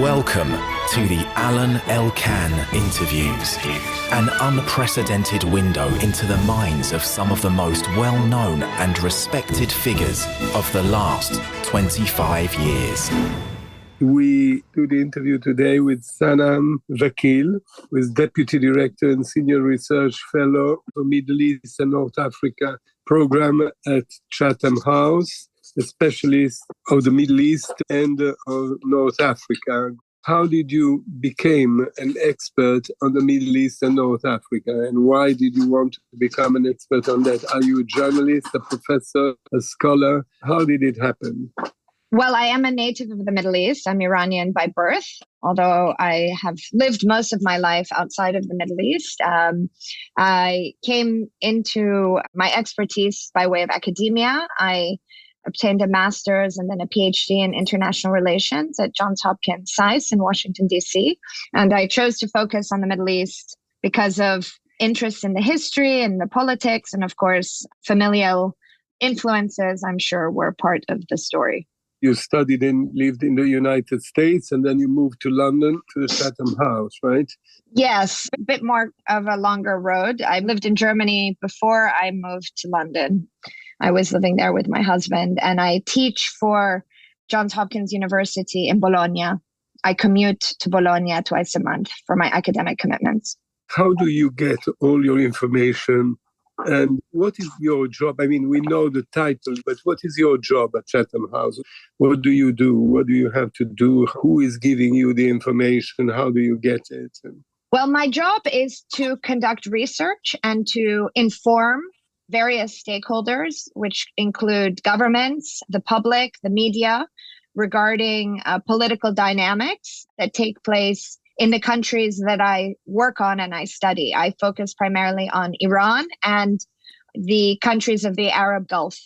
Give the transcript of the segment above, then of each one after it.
Welcome to the Alain Elkann interviews, an unprecedented window into the minds of some of the most well-known and respected figures of the last 25 years. We do the interview today with Sanam Vakil, who is Deputy Director and Senior Research Fellow for Middle East and North Africa program at Chatham House, a specialist of the Middle East and of North Africa. How did you become an expert on the Middle East and North Africa, and why did you want to become an expert on that? Are you a journalist, a professor, a scholar? How did it happen? Well, I am a native of the Middle East. I'm Iranian by birth, although I have lived most of my life outside of the Middle East. I came into my expertise by way of academia. I obtained a master's and then a PhD in international relations at Johns Hopkins SAIS in Washington, D.C. And I chose to focus on the Middle East because of interest in the history and the politics. And of course, familial influences, I'm sure, were part of the story. You studied and lived in the United States, and then you moved to London to the Chatham House, right? Yes, a bit more of a longer road. I lived in Germany before I moved to London. I was living there with my husband, and I teach for Johns Hopkins University in Bologna. I commute to Bologna twice a month for my academic commitments. How do you get all your information? And what is your job? I mean, we know the title, but what is your job at Chatham House? What do you do? What do you have to do? Who is giving you the information? How do you get it? Well, my job is to conduct research and to inform various stakeholders, which include governments, the public, the media, regarding political dynamics that take place in the countries that I work on and I study. I focus primarily on Iran and the countries of the Arab Gulf.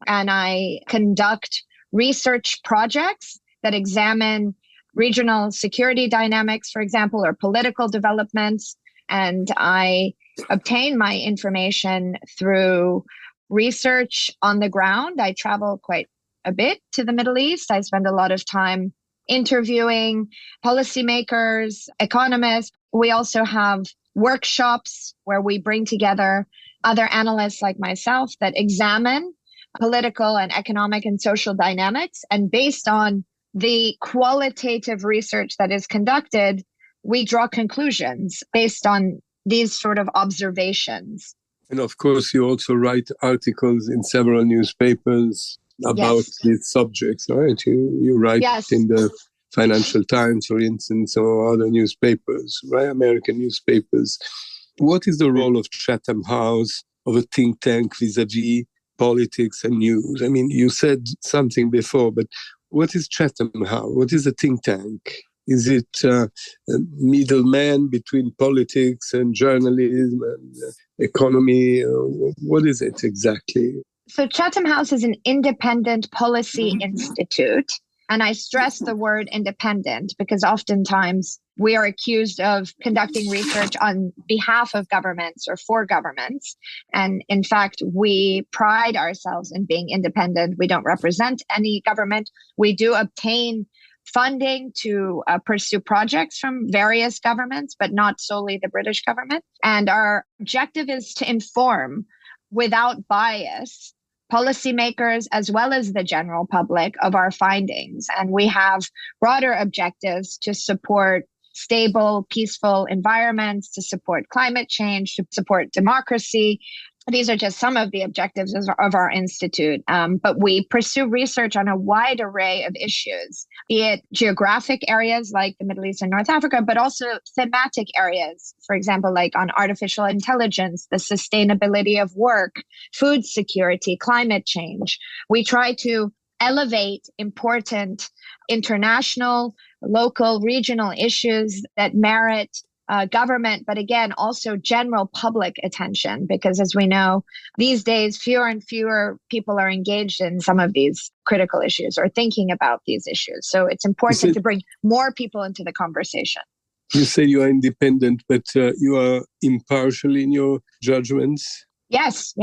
And I conduct research projects that examine regional security dynamics, for example, or political developments. And I obtain my information through research on the ground. I travel quite a bit to the Middle East. I spend a lot of time interviewing policymakers, economists. We also have workshops where we bring together other analysts like myself that examine political and economic and social dynamics. And based on the qualitative research that is conducted, we draw conclusions based on these sort of observations. And of course, you also write articles in several newspapers about these subjects, right? You write in the Financial Times, for instance, or other newspapers, right? American newspapers. What is the role of Chatham House, of a think tank vis-a-vis politics and news? I mean, you said something before, but what is Chatham House? What is a think tank? Is it a middleman between politics and journalism and economy? What is it exactly? So Chatham House is an independent policy institute. And I stress the word independent because oftentimes we are accused of conducting research on behalf of governments or for governments. And in fact, we pride ourselves in being independent. We don't represent any government. We do obtain funding to pursue projects from various governments, but not solely the British government. And our objective is to inform without bias policymakers as well as the general public of our findings. And we have broader objectives to support stable, peaceful environments, to support climate change, to support democracy. These are just some of the objectives of our institute. But we pursue research on a wide array of issues, be it geographic areas like the Middle East and North Africa, but also thematic areas, for example, like on artificial intelligence, the sustainability of work, food security, climate change. We try to elevate important international, local, regional issues that merit government, but again, also general public attention, because as we know, these days, fewer and fewer people are engaged in some of these critical issues or thinking about these issues. So it's important to bring more people into the conversation. You say you are independent, but you are impartial in your judgments? Yes.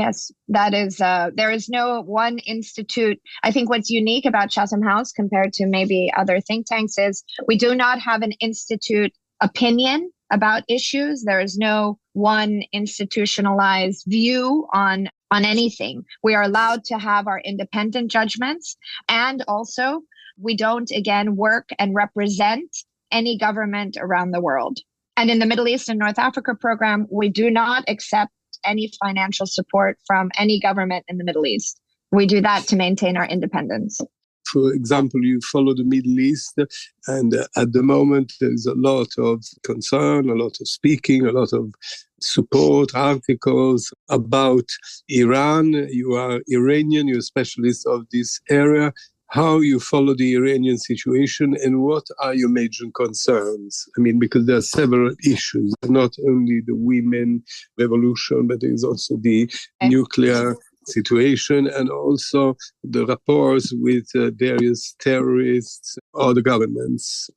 That is, there is no one institute. I think what's unique about Chatham House compared to maybe other think tanks is we do not have an institute opinion about issues. There is no one institutionalized view on anything. We are allowed to have our independent judgments. And also, we don't, again, work and represent any government around the world. And in the Middle East and North Africa program, we do not accept any financial support from any government in the Middle East. We do that to maintain our independence. For example, you follow the Middle East, and at the moment there's a lot of concern, a lot of speaking, a lot of support, articles about Iran. You are Iranian, you're a specialist of this area. How you follow the Iranian situation and what are your major concerns? I mean, because there are several issues, not only the women revolution, but there's also the nuclear situation and also the rapports with various terrorists or the governments.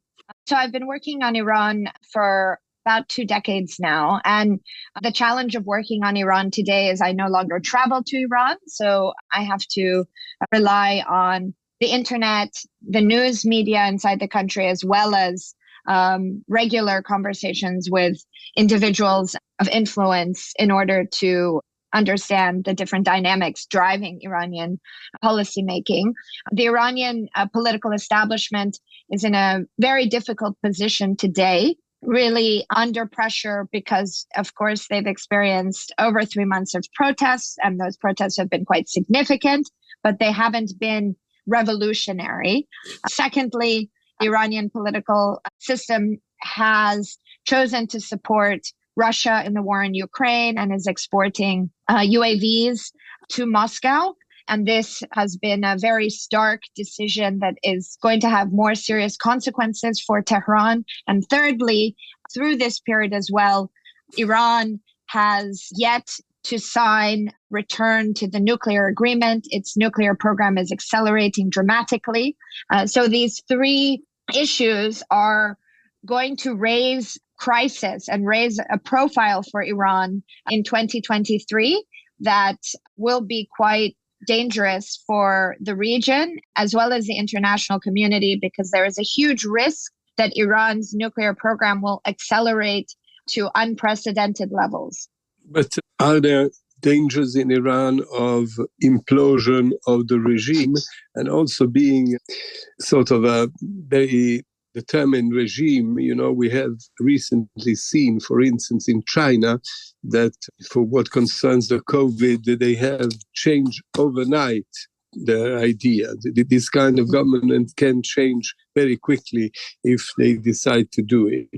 So I've been working on Iran for about 2 decades now. And the challenge of working on Iran today is I no longer travel to Iran. So I have to rely on the internet, the news media inside the country, as well as regular conversations with individuals of influence in order to understand the different dynamics driving Iranian policymaking. The Iranian political establishment is in a very difficult position today, really under pressure because, of course, they've experienced over 3 months of protests, and those protests have been quite significant, but they haven't been revolutionary. Secondly, the Iranian political system has chosen to support Russia in the war in Ukraine and is exporting UAVs to Moscow. And this has been a very stark decision that is going to have more serious consequences for Tehran. And thirdly, through this period as well, Iran has yet to sign return to the nuclear agreement. Its nuclear program is accelerating dramatically. So these 3 issues are going to raise crisis and raise a profile for Iran in 2023 that will be quite dangerous for the region as well as the international community, because there is a huge risk that Iran's nuclear program will accelerate to unprecedented levels. But are there dangers in Iran of implosion of the regime and also being sort of a very determined regime? You know, we have recently seen, for instance, in China, that for what concerns the COVID, they have changed overnight their idea. This kind of government can change very quickly if they decide to do it.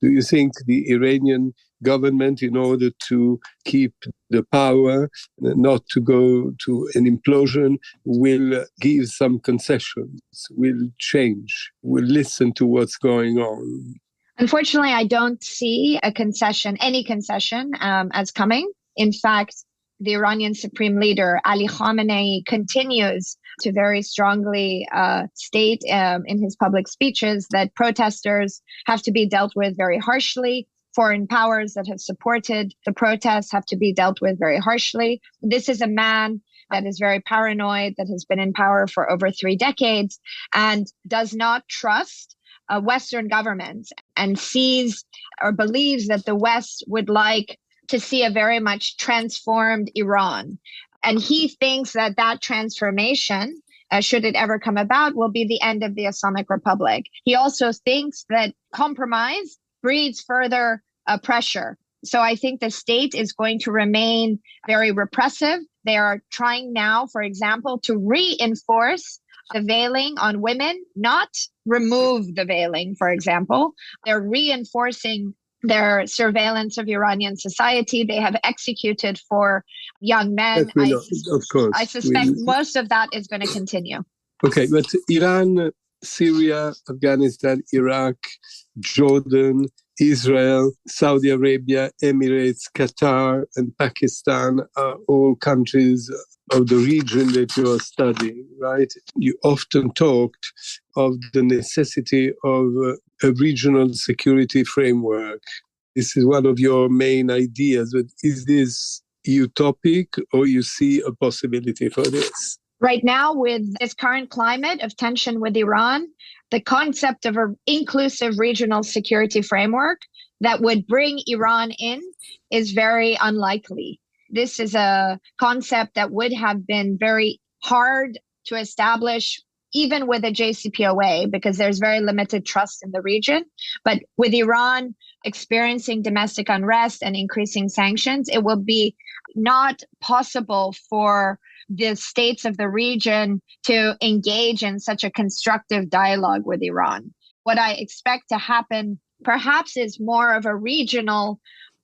Do you think the Iranian government, in order to keep the power, not to go to an implosion, will give some concessions, will change, will listen to what's going on? Unfortunately, I don't see any concession as coming. In fact, the Iranian Supreme Leader, Ali Khamenei, continues to very strongly state in his public speeches that protesters have to be dealt with very harshly. Foreign powers that have supported the protests have to be dealt with very harshly. This is a man that is very paranoid, that has been in power for over 3 decades, and does not trust Western governments and sees or believes that the West would like to see a very much transformed Iran. And he thinks that that transformation, should it ever come about, will be the end of the Islamic Republic. He also thinks that compromise breeds further pressure. So I think the state is going to remain very repressive. They are trying now, for example, to reinforce the veiling on women, not remove the veiling, for example. They're reinforcing their surveillance of Iranian society. They have executed for young men. Of course. I suspect most of that is going to continue. Okay, but Iran, Syria, Afghanistan, Iraq, Jordan, Israel, Saudi Arabia, Emirates, Qatar, and Pakistan are all countries of the region that you are studying, right? You often talked of the necessity of a regional security framework. This is one of your main ideas, but is this utopic, or you see a possibility for this? Right now, with this current climate of tension with Iran, the concept of an inclusive regional security framework that would bring Iran in is very unlikely. This is a concept that would have been very hard to establish, even with a JCPOA, because there's very limited trust in the region. But with Iran experiencing domestic unrest and increasing sanctions, it will be not possible for the states of the region to engage in such a constructive dialogue with Iran. What I expect to happen perhaps is more of a regional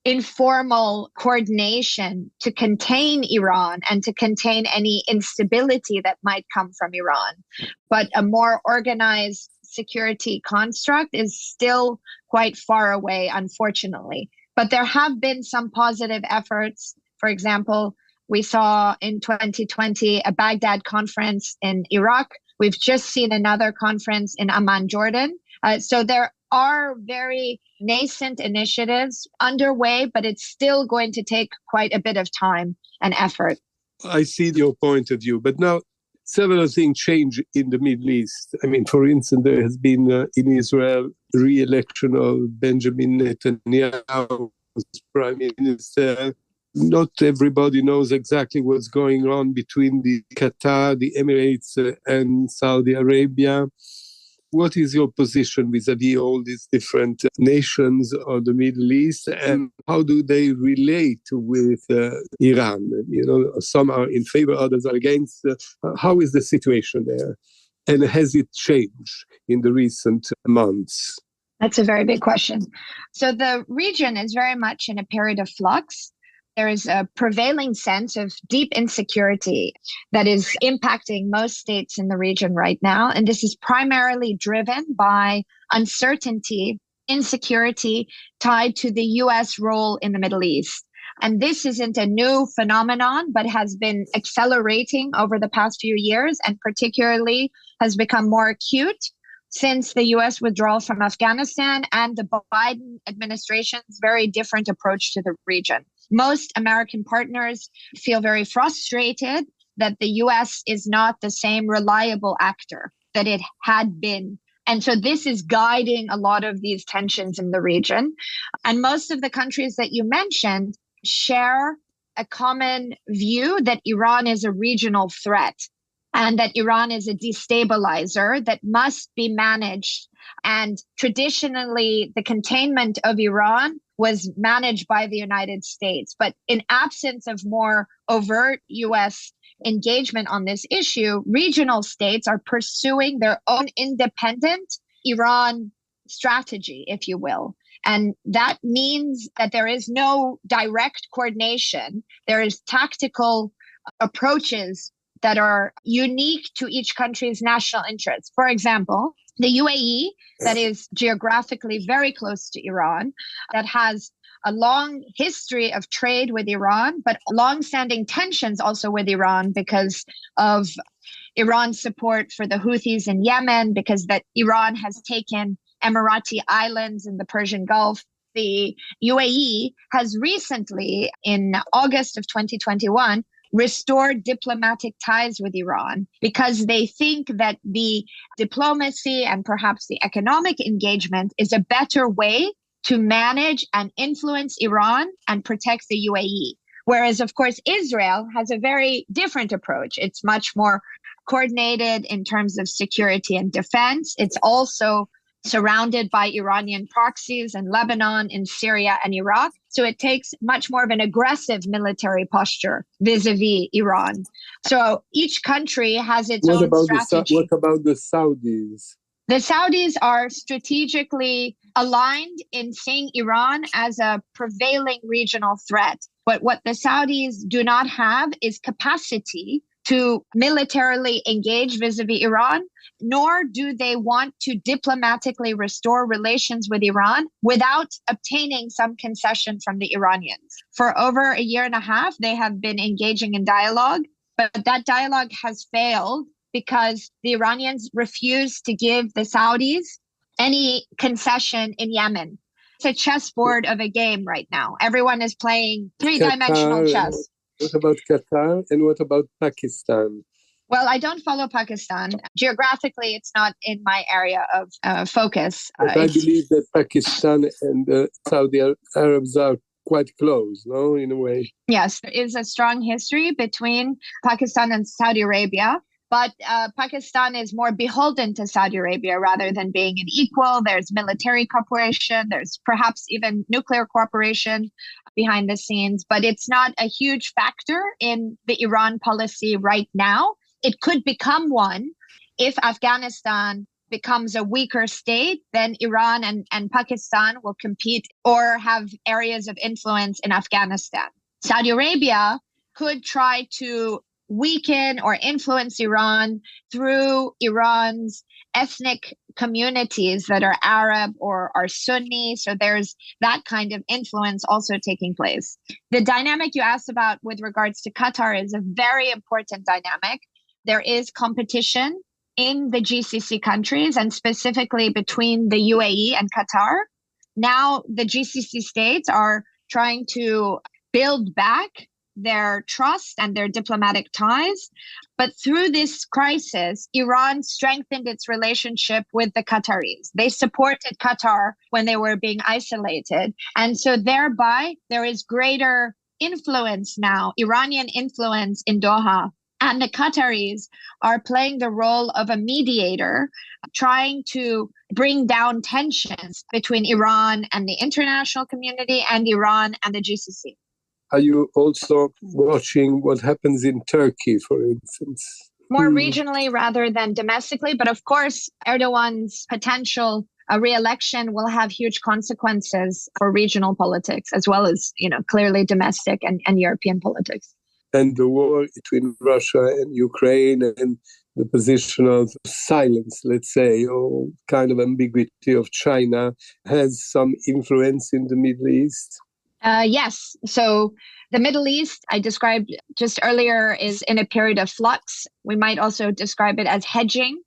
informal coordination to contain Iran and to contain any instability that might come from Iran. But a more organized security construct is still quite far away, unfortunately. But there have been some positive efforts. For example, we saw in 2020 a Baghdad conference in Iraq. We've just seen another conference in Amman, Jordan. So there are very nascent initiatives underway, but it's still going to take quite a bit of time and effort. I see your point of view, but now several things change in the Middle East. I mean, for instance, there has been in Israel re-election of Benjamin Netanyahu as prime minister. Not everybody knows exactly what's going on between the Qatar, the Emirates, and Saudi Arabia. What is your position vis-a-vis all these different nations of the Middle East, and how do they relate with Iran? You know, some are in favor, others are against. How is the situation there? And has it changed in the recent months? That's a very big question. So the region is very much in a period of flux. There is a prevailing sense of deep insecurity that is impacting most states in the region right now. And this is primarily driven by uncertainty, insecurity tied to the US role in the Middle East. And this isn't a new phenomenon, but has been accelerating over the past few years, and particularly has become more acute since the US withdrawal from Afghanistan and the Biden administration's very different approach to the region. Most American partners feel very frustrated that the US is not the same reliable actor that it had been. And so this is guiding a lot of these tensions in the region. And most of the countries that you mentioned share a common view that Iran is a regional threat and that Iran is a destabilizer that must be managed. And traditionally, the containment of Iran was managed by the United States. But in absence of more overt US engagement on this issue, regional states are pursuing their own independent Iran strategy, if you will. And that means that there is no direct coordination. There is tactical approaches that are unique to each country's national interests. For example, the UAE, that is geographically very close to Iran, that has a long history of trade with Iran, but long-standing tensions also with Iran because of Iran's support for the Houthis in Yemen, because that Iran has taken Emirati islands in the Persian Gulf. The UAE has recently, in August of 2021, restored diplomatic ties with Iran because they think that the diplomacy and perhaps the economic engagement is a better way to manage and influence Iran and protect the UAE. Whereas, of course, Israel has a very different approach. It's much more coordinated in terms of security and defense. It's also surrounded by Iranian proxies in Lebanon, in Syria, and Iraq. So it takes much more of an aggressive military posture vis-a-vis Iran. So each country has its own strategy. What about the Saudis? The Saudis are strategically aligned in seeing Iran as a prevailing regional threat. But what the Saudis do not have is capacity to militarily engage vis-a-vis Iran, nor do they want to diplomatically restore relations with Iran without obtaining some concession from the Iranians. For over a year and a half, they have been engaging in dialogue, but that dialogue has failed because the Iranians refuse to give the Saudis any concession in Yemen. It's a chessboard of a game right now. Everyone is playing three-dimensional chess. What about Qatar and what about Pakistan? Well, I don't follow Pakistan. Geographically, it's not in my area of focus. But I believe that Pakistan and Saudi Arabs are quite close, no, in a way. Yes, there is a strong history between Pakistan and Saudi Arabia. But Pakistan is more beholden to Saudi Arabia rather than being an equal. There's military cooperation. There's perhaps even nuclear cooperation behind the scenes. But it's not a huge factor in the Iran policy right now. It could become one if Afghanistan becomes a weaker state. Then Iran and Pakistan will compete or have areas of influence in Afghanistan. Saudi Arabia could try to weaken or influence Iran through Iran's ethnic communities that are Arab or are Sunni. So there's that kind of influence also taking place. The dynamic you asked about with regards to Qatar is a very important dynamic. There is competition in the GCC countries and specifically between the UAE and Qatar. Now the GCC states are trying to build back their trust and their diplomatic ties. But through this crisis, Iran strengthened its relationship with the Qataris. They supported Qatar when they were being isolated. And so thereby, there is greater influence now, Iranian influence in Doha. And the Qataris are playing the role of a mediator, trying to bring down tensions between Iran and the international community and Iran and the GCC. Are you also watching what happens in Turkey, for instance? More regionally rather than domestically. But of course, Erdogan's potential re-election will have huge consequences for regional politics, as well as, clearly domestic and European politics. And the war between Russia and Ukraine and the position of silence, let's say, or kind of ambiguity of China has some influence in the Middle East? Yes. So the Middle East, I described just earlier, is in a period of flux. We might also describe it as hedging.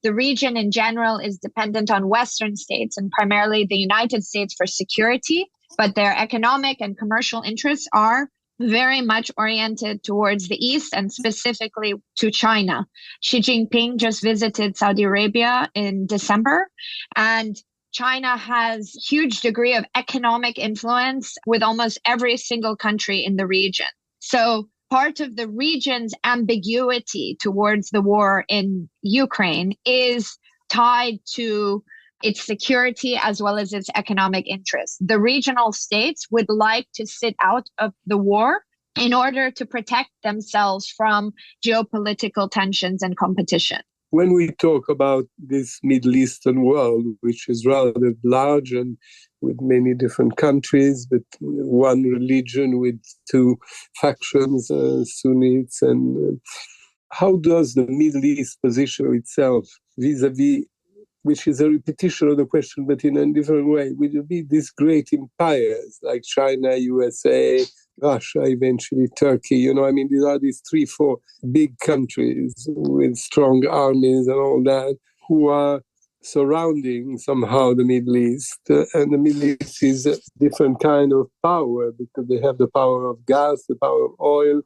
The region in general is dependent on Western states and primarily the United States for security, but their economic and commercial interests are very much oriented towards the East and specifically to China. Xi Jinping just visited Saudi Arabia in December, and China has huge degree of economic influence with almost every single country in the region. So part of the region's ambiguity towards the war in Ukraine is tied to its security as well as its economic interests. The regional states would like to sit out of the war in order to protect themselves from geopolitical tensions and competition. When we talk about this Middle Eastern world, which is rather large and with many different countries, but one religion with two factions, Sunnis, and how does the Middle East position itself vis-a-vis, which is a repetition of the question, but in a different way, will it be these great empires like China, USA, Russia, eventually Turkey? These are these 3-4 big countries with strong armies and all that who are surrounding somehow the Middle East. And the Middle East is a different kind of power because they have the power of gas, the power of oil.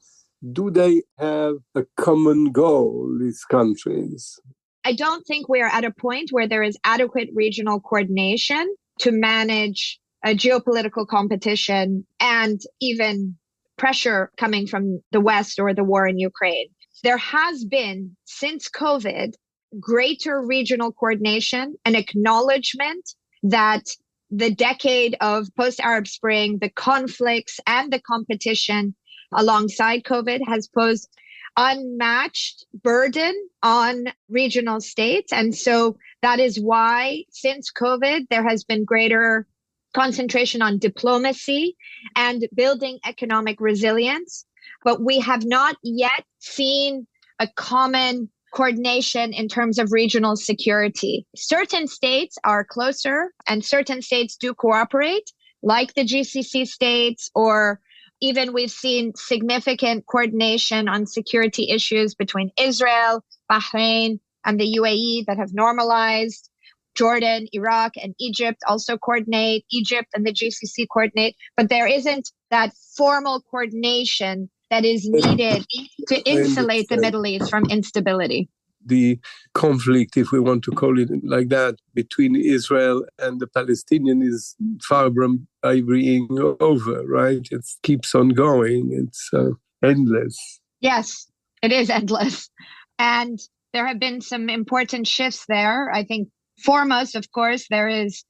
Do they have a common goal, these countries? I don't think we are at a point where there is adequate regional coordination to manage a geopolitical competition and even pressure coming from the West or the war in Ukraine. There has been, since COVID, greater regional coordination and acknowledgement that the decade of post-Arab Spring, the conflicts and the competition alongside COVID has posed unmatched burden on regional states. And so that is why since COVID, there has been greater concentration on diplomacy and building economic resilience. But we have not yet seen a common coordination in terms of regional security. Certain states are closer and certain states do cooperate, like the GCC states, or even we've seen significant coordination on security issues between Israel, Bahrain, and the UAE that have normalized. Jordan, Iraq, and Egypt also coordinate. Egypt and the GCC coordinate. But there isn't that formal coordination that is needed to insulate the Middle East from instability. The conflict, if we want to call it like that, between Israel and the Palestinians is far from being over, right? It keeps on going. It's endless. Yes, it is endless. And there have been some important shifts there. I think foremost, of course, there is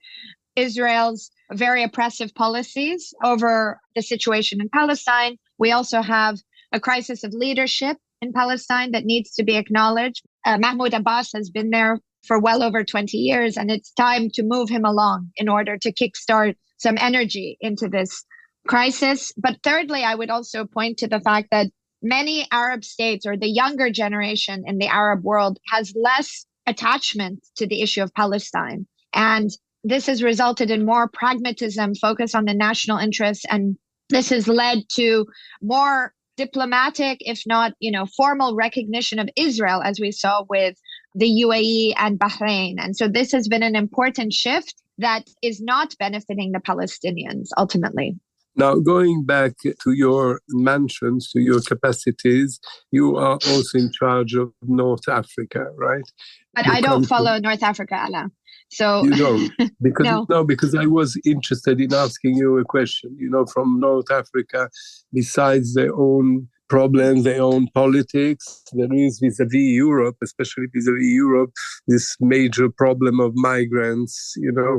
Israel's very oppressive policies over the situation in Palestine. We also have a crisis of leadership in Palestine that needs to be acknowledged. Mahmoud Abbas has been there for well over 20 years, and it's time to move him along in order to kickstart some energy into this crisis. But thirdly, I would also point to the fact that many Arab states, or the younger generation in the Arab world, has less attachment to the issue of Palestine. And this has resulted in more pragmatism, focus on the national interests, and this has led to more diplomatic, if not, formal recognition of Israel, as we saw with the UAE and Bahrain. And so this has been an important shift that is not benefiting the Palestinians ultimately. Now, going back to your mansions, to your capacities, you are also in charge of North Africa, right? But I don't follow North Africa, Alain. So you don't? Because, no, because I was interested in asking you a question. From North Africa, besides their own problems, their own politics, there is vis-a-vis Europe, especially vis-a-vis Europe, this major problem of migrants,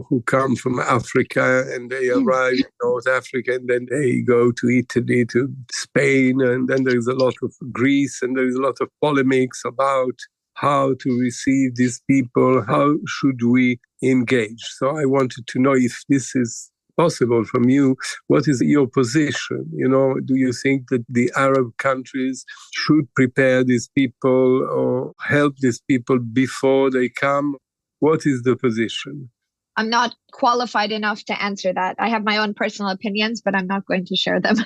who come from Africa and they arrive in North Africa and then they go to Italy, to Spain, and then there's a lot of Greece and there's a lot of polemics about how to receive these people, how should we engage. So I wanted to know if this is possible from you. What is your position? Do you think that the Arab countries should prepare these people or help these people before they come? What is the position? I'm not qualified enough to answer that. I have my own personal opinions, but I'm not going to share them.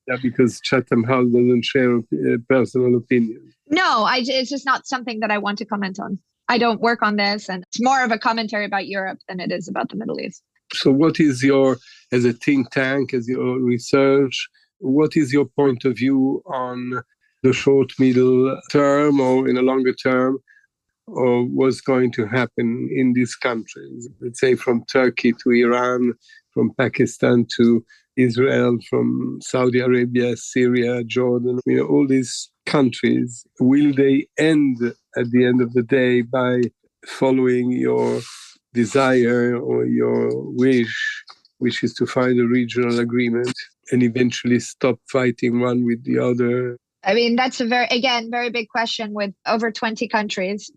Yeah, because Chatham House doesn't share personal opinions. No, it's just not something that I want to comment on. I don't work on this, and it's more of a commentary about Europe than it is about the Middle East. So what is as a think tank, as your research, what is your point of view on the short, middle term or in a longer term, or what's going to happen in these countries? Let's say from Turkey to Iran, from Pakistan to Israel, from Saudi Arabia, Syria, Jordan, all these countries. Will they end at the end of the day by following your desire or your wish, which is to find a regional agreement and eventually stop fighting one with the other? I mean, that's a very big question with over 20 countries.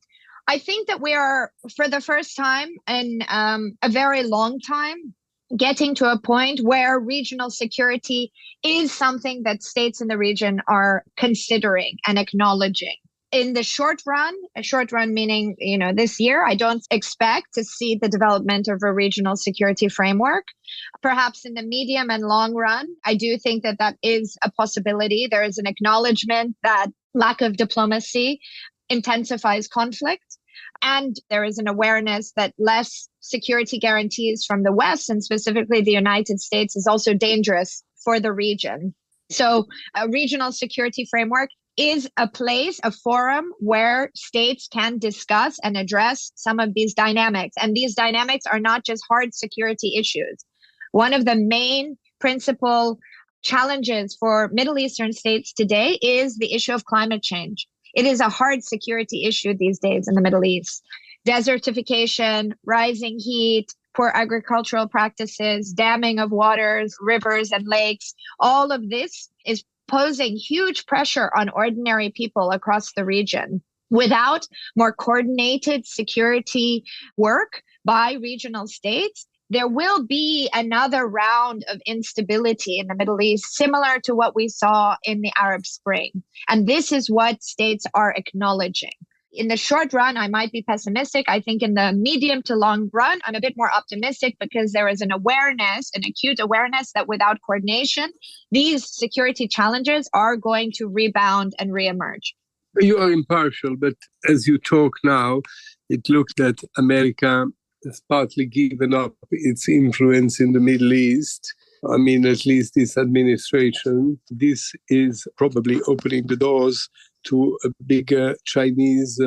I think that we are, for the first time in a very long time, getting to a point where regional security is something that states in the region are considering and acknowledging. In the short run meaning, this year, I don't expect to see the development of a regional security framework. Perhaps in the medium and long run, I do think that is a possibility. There is an acknowledgement that lack of diplomacy intensifies conflict. And there is an awareness that less security guarantees from the West, and specifically the United States, is also dangerous for the region. So a regional security framework is a place, a forum where states can discuss and address some of these dynamics. And these dynamics are not just hard security issues. One of the main principal challenges for Middle Eastern states today is the issue of climate change. It is a hard security issue these days in the Middle East. Desertification, rising heat, poor agricultural practices, damming of waters, rivers, and lakes. All of this is posing huge pressure on ordinary people across the region. Without more coordinated security work by regional states, there will be another round of instability in the Middle East, similar to what we saw in the Arab Spring. And this is what states are acknowledging. In the short run, I might be pessimistic. I think in the medium to long run, I'm a bit more optimistic because there is an acute awareness that without coordination, these security challenges are going to rebound and reemerge. You are impartial, but as you talk now, it looks that America has partly given up its influence in the Middle East. I mean, at least this administration, this is probably opening the doors to a bigger Chinese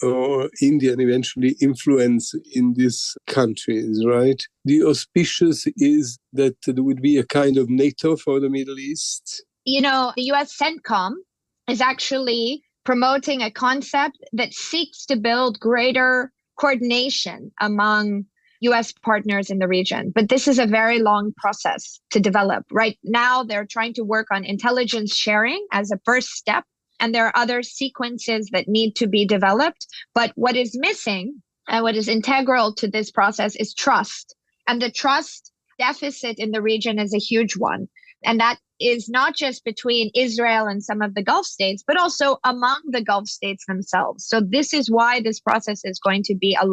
or Indian eventually influence in these countries, right? The auspicious is that there would be a kind of NATO for the Middle East. You know, the US CENTCOM is actually promoting a concept that seeks to build greater coordination among US partners in the region. But this is a very long process to develop. Right now, they're trying to work on intelligence sharing as a first step. And there are other sequences that need to be developed. But what is missing and what is integral to this process is trust. And the trust deficit in the region is a huge one. And that is not just between Israel and some of the Gulf states, but also among the Gulf states themselves. So this is why this process is going to be a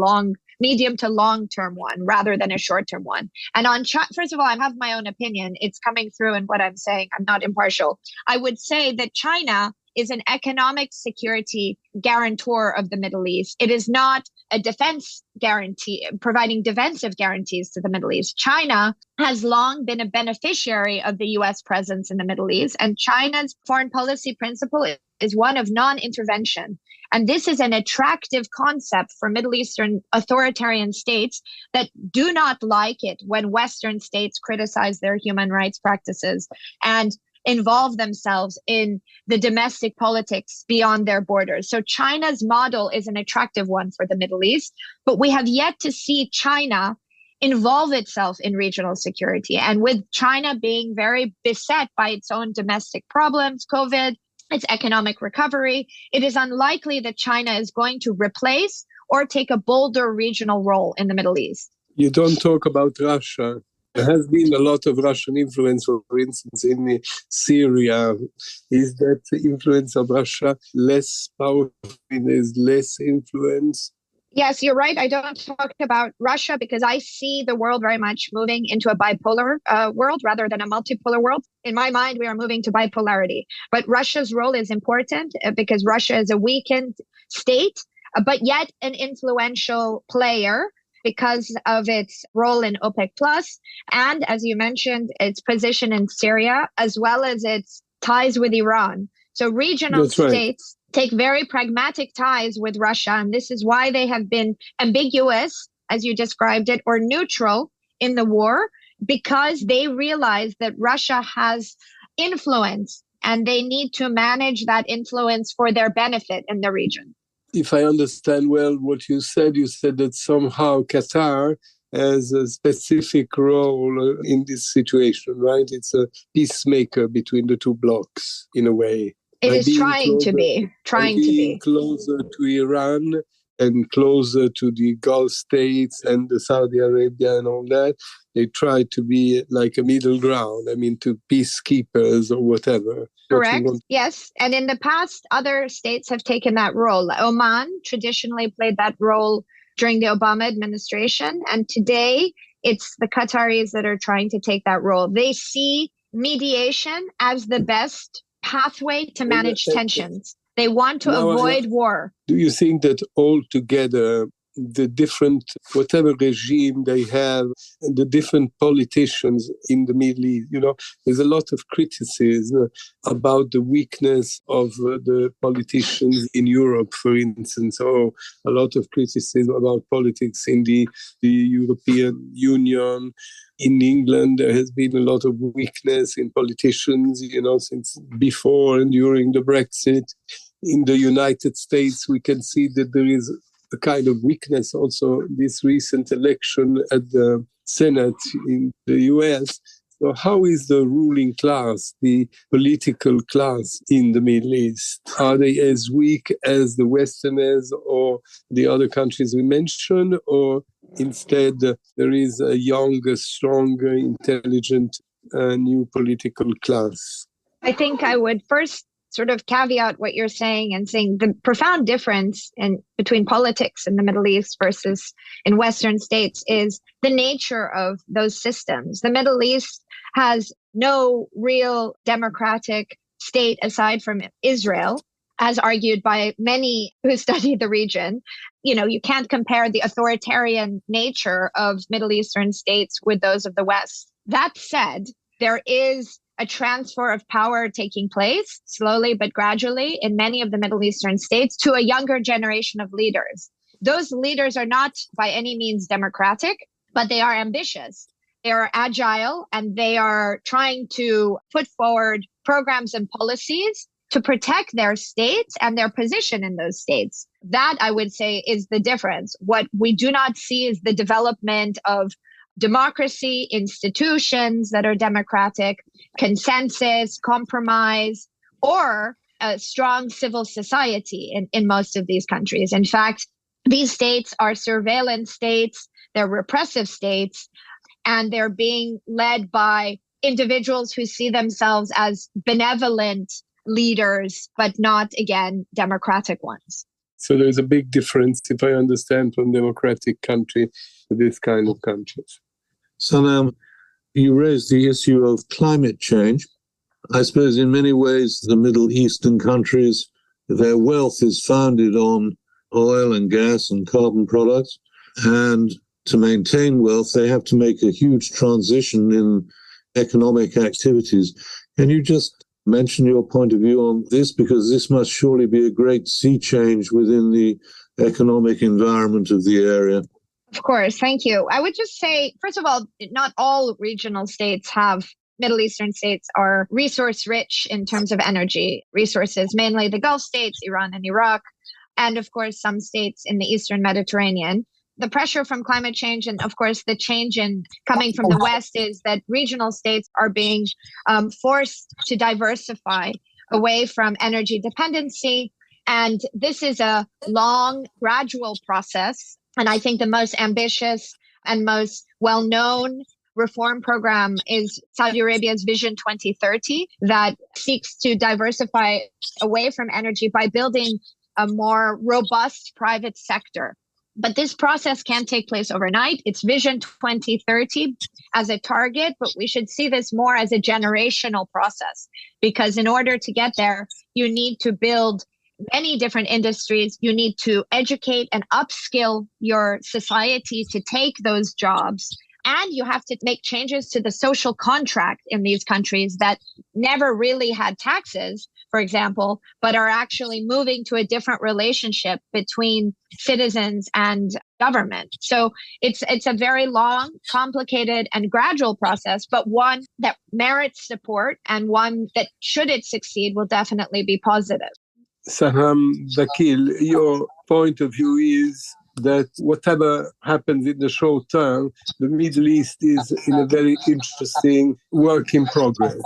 medium to long-term one rather than a short-term one. And on first of all, I have my own opinion. It's coming through in what I'm saying. I'm not impartial. I would say that China is an economic security guarantor of the Middle East. It is not a defense guarantee, providing defensive guarantees to the Middle East. China has long been a beneficiary of the US presence in the Middle East, and China's foreign policy principle is one of non-intervention. And this is an attractive concept for Middle Eastern authoritarian states that do not like it when Western states criticize their human rights practices and involve themselves in the domestic politics beyond their borders. So China's model is an attractive one for the Middle East, but we have yet to see China involve itself in regional security. And with China being very beset by its own domestic problems, COVID, its economic recovery, it is unlikely that China is going to replace or take a bolder regional role in the Middle East. You don't talk about Russia. There has been a lot of Russian influence, for instance, in Syria. Is that the influence of Russia less powerful? There's less influence? Yes, you're right. I don't talk about Russia because I see the world very much moving into a bipolar world rather than a multipolar world. In my mind, we are moving to bipolarity. But Russia's role is important because Russia is a weakened state, but yet an influential player because of its role in OPEC Plus, and as you mentioned, its position in Syria, as well as its ties with Iran. So regional states take very pragmatic ties with Russia, and this is why they have been ambiguous, as you described it, or neutral in the war, because they realize that Russia has influence, and they need to manage that influence for their benefit in the region. If I understand well what you said that somehow Qatar has a specific role in this situation, right? It's a peacemaker between the two blocs, in a way. It is trying to be. Closer to Iran and closer to the Gulf states and the Saudi Arabia and all that, they try to be like a middle ground, to peacekeepers or whatever. Correct. Yes. And in the past, other states have taken that role. Oman traditionally played that role during the Obama administration. And today, it's the Qataris that are trying to take that role. They see mediation as the best pathway to manage tensions. They want to avoid war. Do you think that altogether the different, whatever regime they have, the different politicians in the Middle East, there's a lot of criticism about the weakness of the politicians in Europe, for instance, or a lot of criticism about politics in the European Union. In England, there has been a lot of weakness in politicians, since before and during the Brexit. In the United States, we can see that there is a kind of weakness also this recent election at the Senate in the US. So how is the ruling class, the political class in the Middle East? Are they as weak as the Westerners or the other countries we mentioned, or instead there is a younger, stronger, intelligent, new political class? I think I would first sort of caveat what you're saying and saying the profound difference between politics in the Middle East versus in Western states is the nature of those systems. The Middle East has no real democratic state aside from Israel, as argued by many who study the region. You can't compare the authoritarian nature of Middle Eastern states with those of the West. That said, there is a transfer of power taking place slowly but gradually in many of the Middle Eastern states to a younger generation of leaders. Those leaders are not by any means democratic, but they are ambitious. They are agile, and they are trying to put forward programs and policies to protect their states and their position in those states. That, I would say, is the difference. What we do not see is the development of democracy, institutions that are democratic, consensus, compromise, or a strong civil society in most of these countries. In fact, these states are surveillance states, they're repressive states, and they're being led by individuals who see themselves as benevolent leaders, but not, again, democratic ones. So there's a big difference, if I understand, from democratic country to this kind of countries. Sanam, you raised the issue of climate change. I suppose in many ways the Middle Eastern countries, their wealth is founded on oil and gas and carbon products. And to maintain wealth, they have to make a huge transition in economic activities. Can you just mention your point of view on this? Because this must surely be a great sea change within the economic environment of the area. Of course. Thank you. I would just say, first of all, not all regional states have, Middle Eastern states are resource rich in terms of energy resources, mainly the Gulf states, Iran and Iraq, and of course, some states in the Eastern Mediterranean. The pressure from climate change and, of course, the change in coming from the West is that regional states are being forced to diversify away from energy dependency. And this is a long, gradual process. And I think the most ambitious and most well-known reform program is Saudi Arabia's Vision 2030 that seeks to diversify away from energy by building a more robust private sector. But this process can't take place overnight. It's Vision 2030 as a target, but we should see this more as a generational process, because in order to get there, you need to build many different industries. You need to educate and upskill your society to take those jobs. And you have to make changes to the social contract in these countries that never really had taxes, for example, but are actually moving to a different relationship between citizens and government. So it's a very long, complicated, and gradual process, but one that merits support and one that, should it succeed, will definitely be positive. Sanam, Vakil, your point of view is that whatever happens in the short term, the Middle East is in a very interesting work in progress.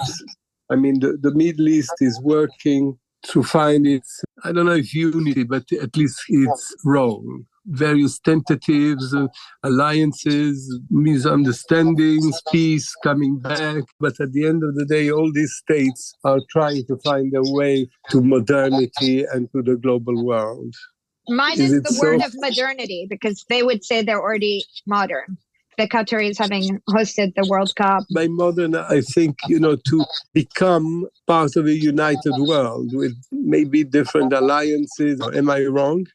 I mean, the Middle East is working to find its, I don't know if unity, but at least its role. Various tentatives, alliances, misunderstandings, peace coming back. But at the end of the day, all these states are trying to find a way to modernity and to the global world. Minus the word of modernity, because they would say they're already modern. The Qataris having hosted the World Cup. By modern, I think, to become part of a united world with maybe different alliances. Am I wrong?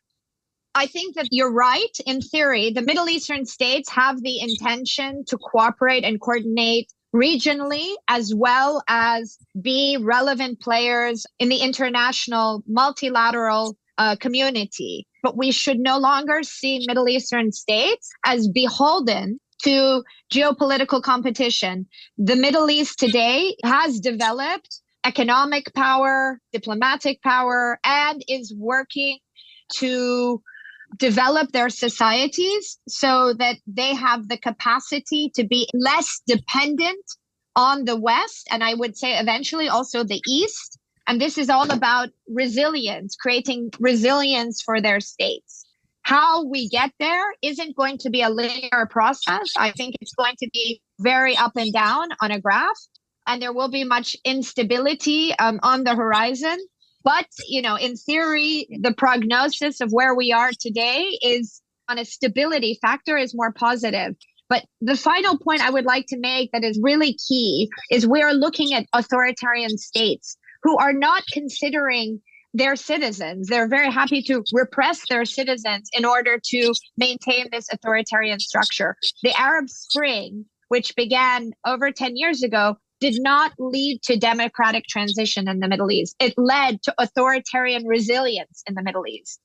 I think that you're right. In theory, the Middle Eastern states have the intention to cooperate and coordinate regionally, as well as be relevant players in the international multilateral community. But we should no longer see Middle Eastern states as beholden to geopolitical competition. The Middle East today has developed economic power, diplomatic power, and is working to develop their societies so that they have the capacity to be less dependent on the West, and I would say eventually also the East. And this is all about resilience, creating resilience for their states. How we get there isn't going to be a linear process. I think it's going to be very up and down on a graph, and there will be much instability on the horizon. But, in theory, the prognosis of where we are today is on a stability factor is more positive. But the final point I would like to make that is really key is we are looking at authoritarian states who are not considering their citizens. They're very happy to repress their citizens in order to maintain this authoritarian structure. The Arab Spring, which began over 10 years ago, did not lead to democratic transition in the Middle East. It led to authoritarian resilience in the Middle East.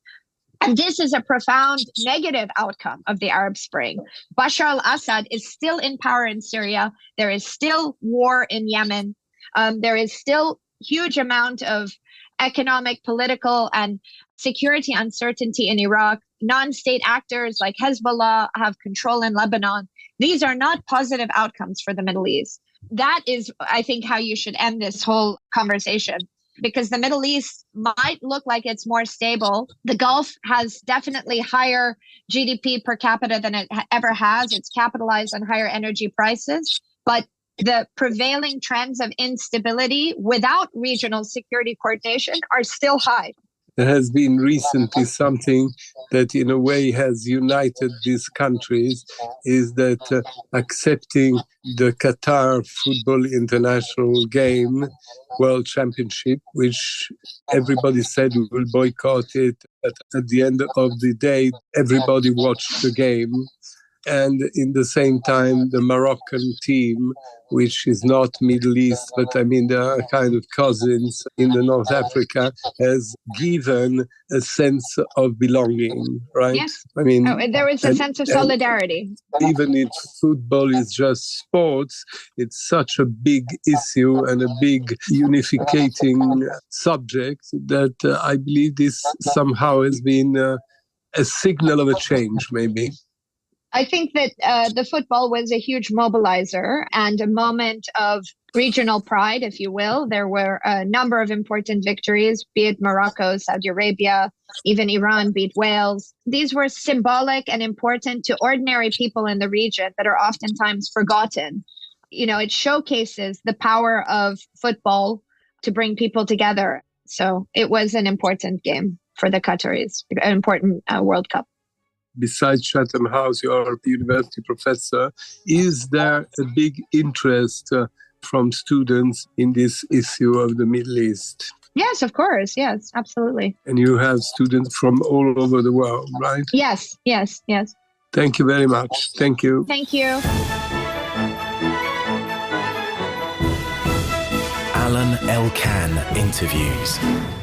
And this is a profound negative outcome of the Arab Spring. Bashar al-Assad is still in power in Syria. There is still war in Yemen. There is still huge amount of economic, political, and security uncertainty in Iraq. Non-state actors like Hezbollah have control in Lebanon. These are not positive outcomes for the Middle East. That is, I think, how you should end this whole conversation. Because the Middle East might look like it's more stable. The Gulf has definitely higher GDP per capita than it ever has. It's capitalized on higher energy prices. But the prevailing trends of instability without regional security coordination are still high. There has been recently something that in a way has united these countries is that accepting the Qatar Football International game, World Championship, which everybody said we will boycott it. But at the end of the day, everybody watched the game. And in the same time, the Moroccan team, which is not Middle East, but I mean, they are kind of cousins in the North Africa, has given a sense of belonging, right? Yes. I mean, there is a sense of solidarity. Even if football is just sports, it's such a big issue and a big unificating subject that I believe this somehow has been a signal of a change, maybe. I think that the football was a huge mobilizer and a moment of regional pride, if you will. There were a number of important victories, be it Morocco, Saudi Arabia, even Iran beat Wales. These were symbolic and important to ordinary people in the region that are oftentimes forgotten. You know, it showcases the power of football to bring people together. So it was an important game for the Qataris, an important World Cup. Besides Chatham House, you are a university professor. Is there a big interest from students in this issue of the Middle East? Yes, of course. Yes, absolutely. And you have students from all over the world, right? Yes. Thank you very much. Thank you. Thank you. Alain Elkann interviews.